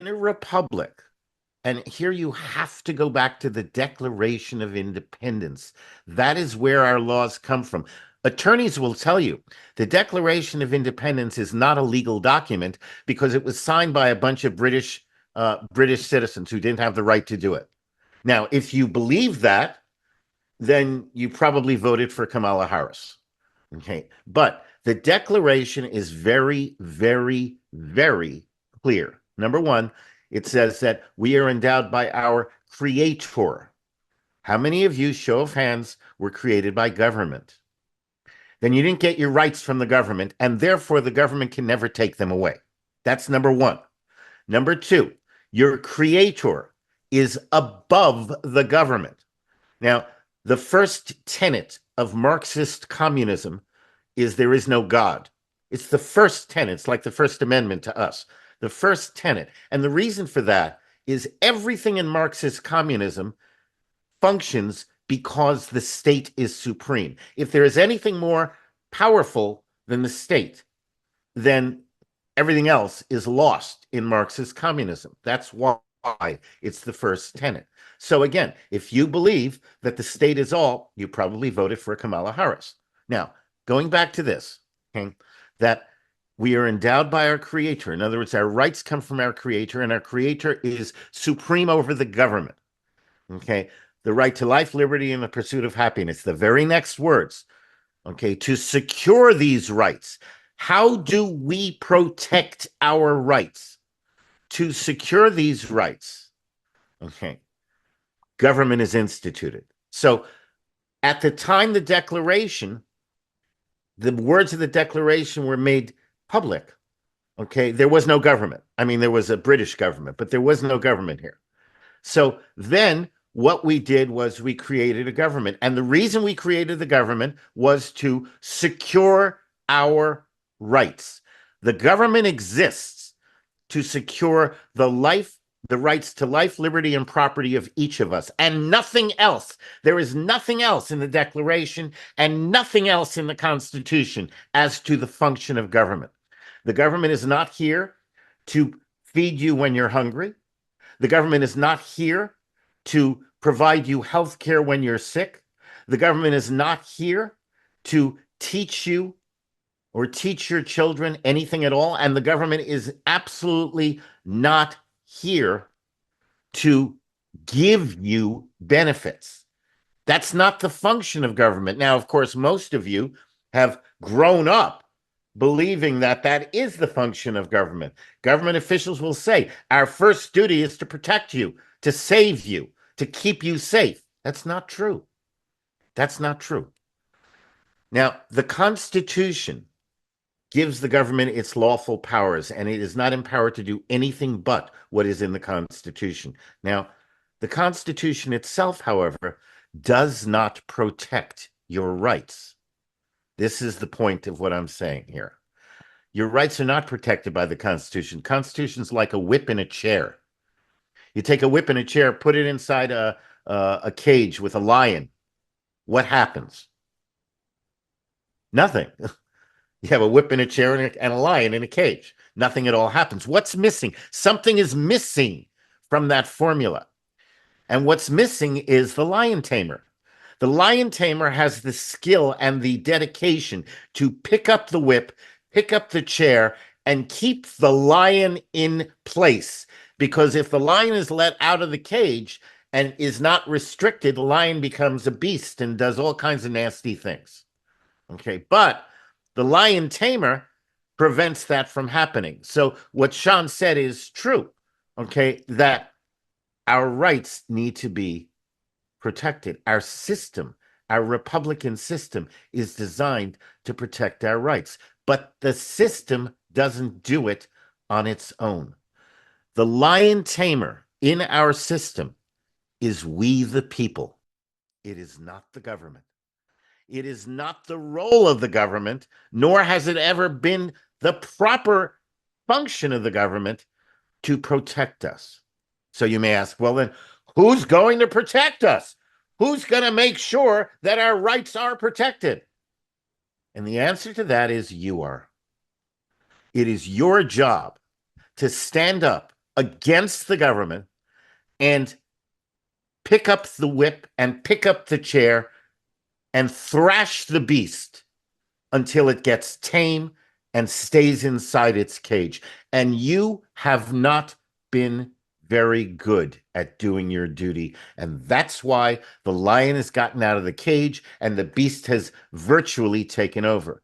In a republic, and here you have to go back to the Declaration of Independence. That is where our laws come from. Attorneys will tell you the Declaration of Independence is not a legal document because it was signed by a bunch of British citizens who didn't have the right to do it. Now, if you believe that, then you probably voted for Kamala Harris. Okay. But the Declaration is very, very, very clear. Number one, it says that we are endowed by our creator. How many of you, show of hands, were created by government? Then you didn't get your rights from the government, and therefore the government can never take them away. That's number one. Number two, your creator is above the government. Now, the first tenet of Marxist communism is there is no God. It's the first tenet. It's like the First Amendment to us. The first tenet. And the reason for that is everything in Marxist communism functions because the state is supreme. If there is anything more powerful than the state, then everything else is lost in Marxist communism. That's why it's the first tenet. So again, if you believe that the state is all, you probably voted for Kamala Harris. Now, going back to this, okay, that we are endowed by our creator. In other words, our rights come from our creator, and our creator is supreme over the government. Okay. The right to life, liberty, and the pursuit of happiness. The very next words. Okay. To secure these rights, how do we protect our rights? To secure these rights, okay, government is instituted. So at the time the declaration, the words of the declaration were made public. Okay, there was no government. I mean, there was a British government, but there was no government here. So then what we did was we created a government. And the reason we created the government was to secure our rights. The government exists to secure the rights to life, liberty, and property of each of us, and nothing else. There is nothing else in the Declaration and nothing else in the Constitution as to the function of government. The government is not here to feed you when you're hungry. The government is not here to provide you health care when you're sick. The government is not here to teach you or teach your children anything at all. And the government is absolutely not here to give you benefits. That's not the function of government. Now, of course, most of you have grown up believing that that is the function of government. Government officials will say, our first duty is to protect you, to save you, to keep you safe. That's not true. That's not true. Now, the Constitution gives the government its lawful powers, and it is not empowered to do anything but what is in the Constitution. Now, the Constitution itself, however, does not protect your rights. This is the point of what I'm saying here. Your rights are not protected by the Constitution. Constitution's like a whip in a chair. You take a whip in a chair, put it inside a cage with a lion. What happens? Nothing. You have a whip in a chair and a lion in a cage. Nothing at all happens. What's missing? Something is missing from that formula. And what's missing is the lion tamer. The lion tamer has the skill and the dedication to pick up the whip, pick up the chair, and keep the lion in place. Because if the lion is let out of the cage and is not restricted, the lion becomes a beast and does all kinds of nasty things. Okay, but the lion tamer prevents that from happening. So what Sean said is true, okay, that our rights need to be protected. Our system, our Republican system, is designed to protect our rights, but the system doesn't do it on its own. The lion tamer in our system is we the people. It is not the government. It is not the role of the government, nor has it ever been the proper function of the government to protect us. So you may ask, well, then who's going to protect us? Who's going to make sure that our rights are protected? And the answer to that is you are. It is your job to stand up against the government and pick up the whip and pick up the chair and thrash the beast until it gets tame and stays inside its cage. And you have not been very good at doing your duty. And that's why the lion has gotten out of the cage and the beast has virtually taken over.